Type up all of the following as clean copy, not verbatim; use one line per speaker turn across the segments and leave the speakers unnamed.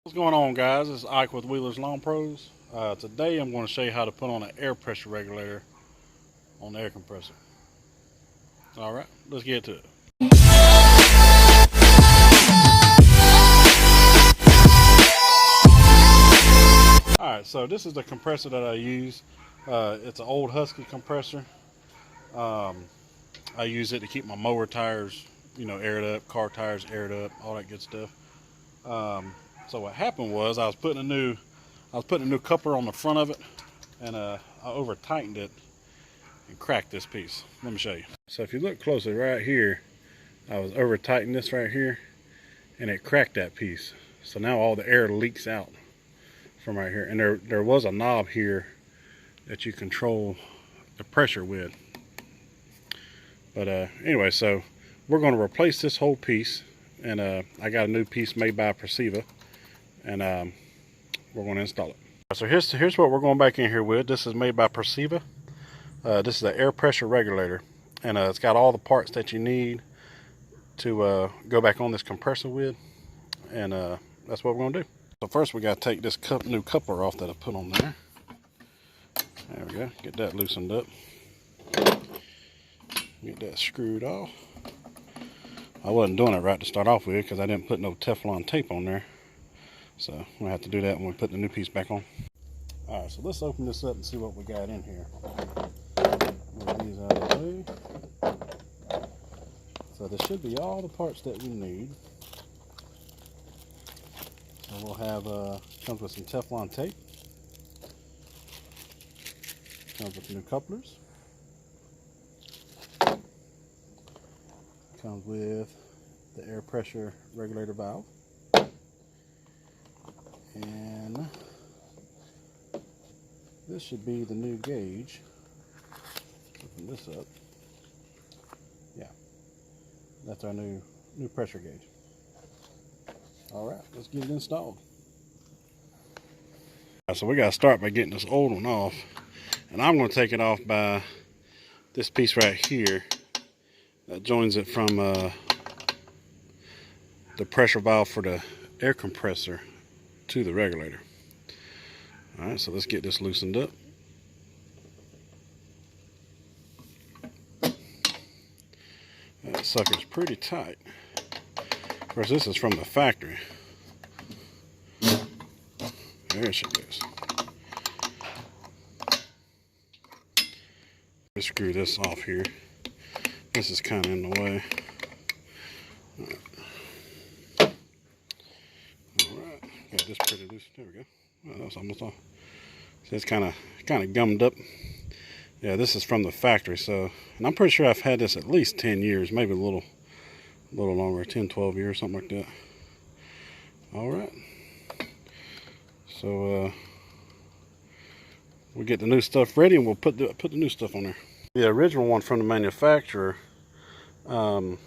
What's going on, guys? This is Ike with Wheeler's Lawn Pros. Today I'm going to show you how to put on an air pressure regulator on the air compressor. Alright, let's get to it. Alright, so this is the compressor that I use. It's an old Husky compressor. I use it to keep my mower tires, aired up, car tires aired up, all that good stuff. So what happened was I was putting a new coupler on the front of it, and I over tightened it and cracked this piece. Let me show you. So if you look closely right here, I was over tightening this right here, and it cracked that piece. So now all the air leaks out from right here, and there was a knob here that you control the pressure with. But anyway, so we're going to replace this whole piece, and I got a new piece made by Preciva, and we're going to install it. So here's what we're going back in here with. This is made by Preciva. This is an air pressure regulator, and it's got all the parts that you need to go back on this compressor with, and that's what we're going to do. So first we got to take this new coupler off that I put on there. There we go. Get that loosened up. Get that screwed off. I wasn't doing it right to start off with because I didn't put no Teflon tape on there. So I'm going to have to do that when we put the new piece back on. Alright, so let's open this up and see what we got in here. Move these out of the way. So this should be all the parts that we need. So we'll have, comes with some Teflon tape. Comes with new couplers. Comes with the air pressure regulator valve. And this should be the new gauge. Open this up. Yeah, that's our new pressure gauge. Alright, let's get it installed. So we got to start by getting this old one off. And I'm going to take it off by this piece right here that joins it from the pressure valve for the air compressor to the regulator. Alright, so let's get this loosened up. That sucker's pretty tight. Of course, this is from the factory. There she goes. Let's screw this off here. This is kind of in the way. Alright, got this pretty loose. There we go. Oh, that's almost off. So it's kind of gummed up. Yeah, this is from the factory. So, and I'm pretty sure I've had this at least 10 years, maybe a little longer, 10, 12 years, something like that. Alright. So we'll get the new stuff ready, and we'll put the new stuff on there. The original one from the manufacturer, it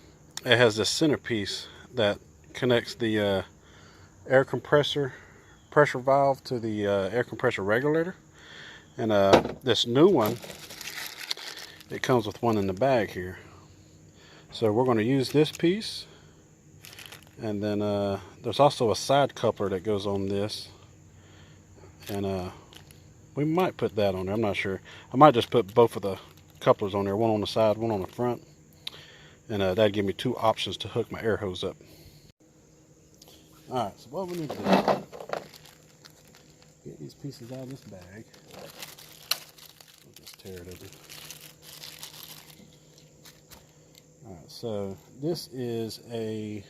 has this centerpiece that connects the air compressor pressure valve to the air compressor regulator. And this new one, it comes with one in the bag here. So we're going to use this piece, and then there's also a side coupler that goes on this, and we might put that on there. I'm not sure. I might just put both of the couplers on there, one on the side, one on the front, and that'd give me two options to hook my air hose up. Alright, so what we need to do, get these pieces out of this bag. I'll just tear it open. Alright, so this is a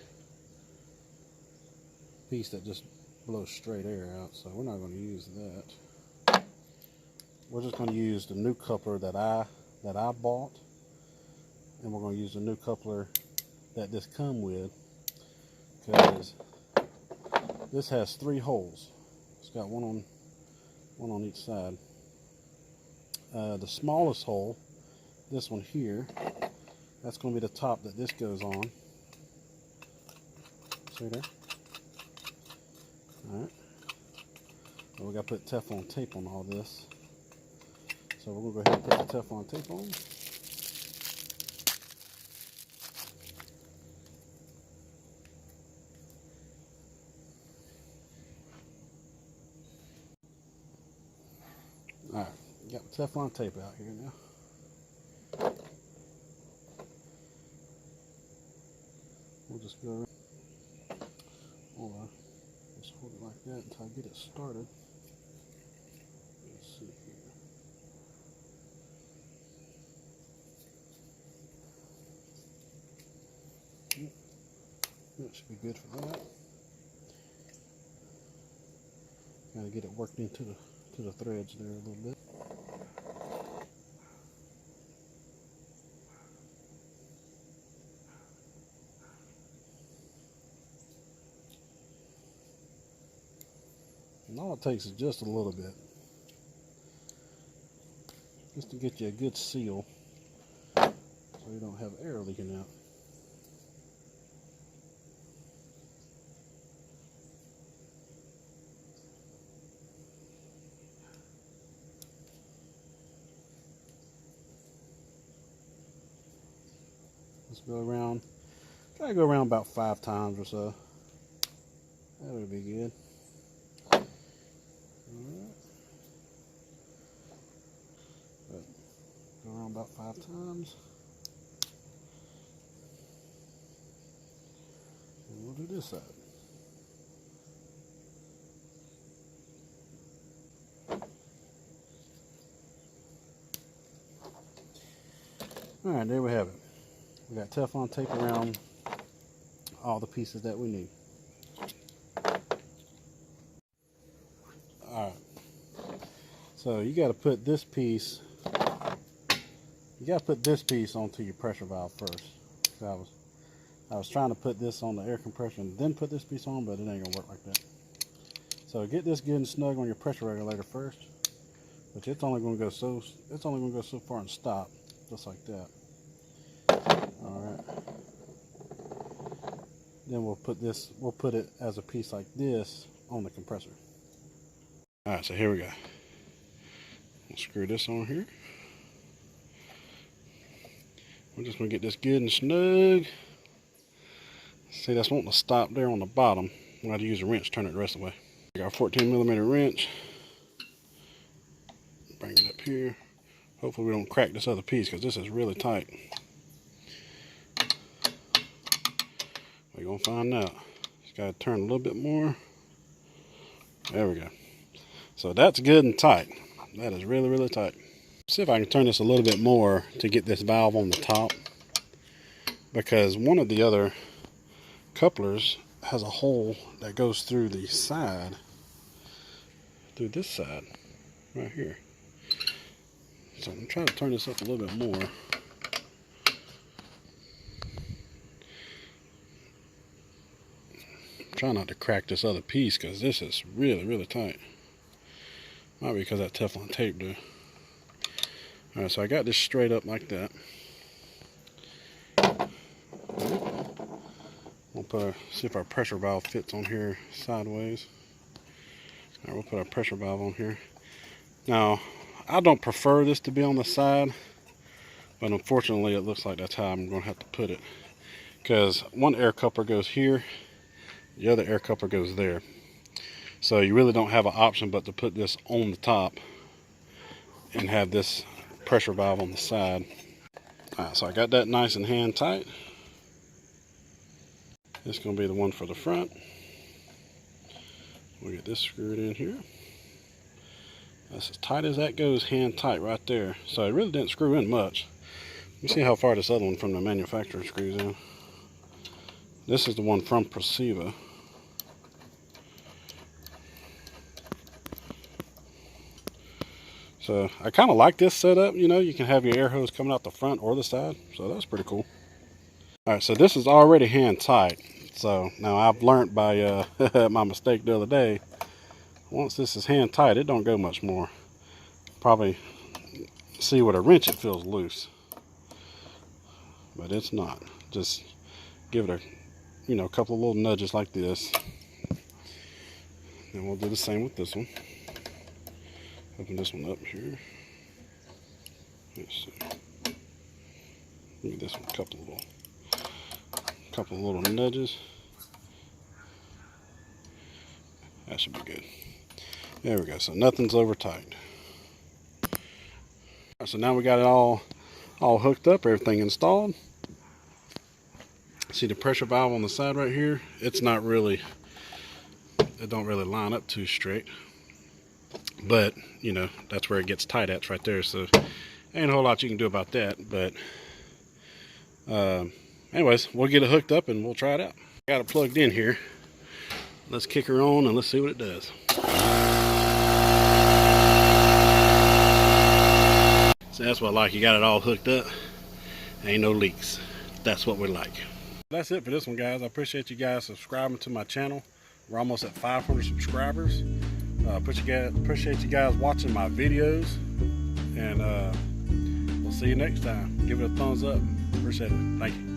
piece that just blows straight air out, so we're not going to use that. We're just going to use the new coupler that I bought, and we're going to use the new coupler that this come with, because this has 3 holes. It's got one on each side. The smallest hole, this one here, that's going to be the top that this goes on. See there? Alright. So we got to put Teflon tape on all this. So we're going to go ahead and put the Teflon tape on. Alright, got the Teflon tape out here now. We'll just go around. Just hold it like that until I get it started. Let's see here. That should be good for that. Gotta get it worked into the threads there a little bit. And all it takes is just a little bit, just to get you a good seal so you don't have air leaking out. Let's go around, try to go around about 5 times or so. That would be good. Go around about 5 times. And we'll do this side. Alright, there we have it. We got Teflon tape around all the pieces that we need. Alright. So you got to put this piece. You got to put this piece onto your pressure valve first. So I was trying to put this on the air compressor and then put this piece on, but it ain't gonna work like that. So get this good and snug on your pressure regulator first, which it's only gonna go so far and stop, just like that. All right. Then we'll put it as a piece like this on the compressor. All right, so here we go. We'll screw this on here. We're just going to get this good and snug. See, that's wanting to stop there on the bottom. We'll have to use a wrench, turn it the rest of the way. We got our 14mm wrench. Bring it up here. Hopefully we don't crack this other piece because this is really tight. We're going to find out. Just got to turn a little bit more. There we go. So that's good and tight. That is really, really tight. See if I can turn this a little bit more to get this valve on the top, because one of the other couplers has a hole that goes through the side, through this side right here. So I'm trying to turn this up a little bit more. Try not to crack this other piece because this is really, really tight. Might be because that Teflon tape do. Alright, so I got this straight up like that. We'll see if our pressure valve fits on here sideways. Alright, we'll put our pressure valve on here. Now, I don't prefer this to be on the side, but unfortunately it looks like that's how I'm going to have to put it. Because one air coupler goes here, the other air coupler goes there. So you really don't have an option but to put this on the top and have this pressure valve on the side. Alright, so I got that nice and hand tight. This is going to be the one for the front. We'll get this screwed in here. That's as tight as that goes, hand tight right there. So it really didn't screw in much. Let me see how far this other one from the manufacturer screws in. This is the one from Preciva. So I kind of like this setup. You know, you can have your air hose coming out the front or the side. So that's pretty cool. All right, so this is already hand tight. So now I've learned by my mistake the other day. Once this is hand tight, it don't go much more. Probably see with a wrench it feels loose, but it's not. Just give it a couple of little nudges like this. And we'll do the same with this one. Open this one up here. Let's see. Give this one a couple of little nudges. That should be good. There we go. So nothing's over tight. So now we got it all hooked up, everything installed. See the pressure valve on the side right here? It's not really, it don't really line up too straight. But, you know, that's where it gets tight at right there. So ain't a whole lot you can do about that. But anyways, we'll get it hooked up and we'll try it out. Got it plugged in here. Let's kick her on and let's see what it does. So that's what I like. You got it all hooked up. Ain't no leaks. That's what we like. That's it for this one, guys. I appreciate you guys subscribing to my channel. We're almost at 500 subscribers. Appreciate you guys watching my videos. And we'll see you next time. Give it a thumbs up. Appreciate it. Thank you.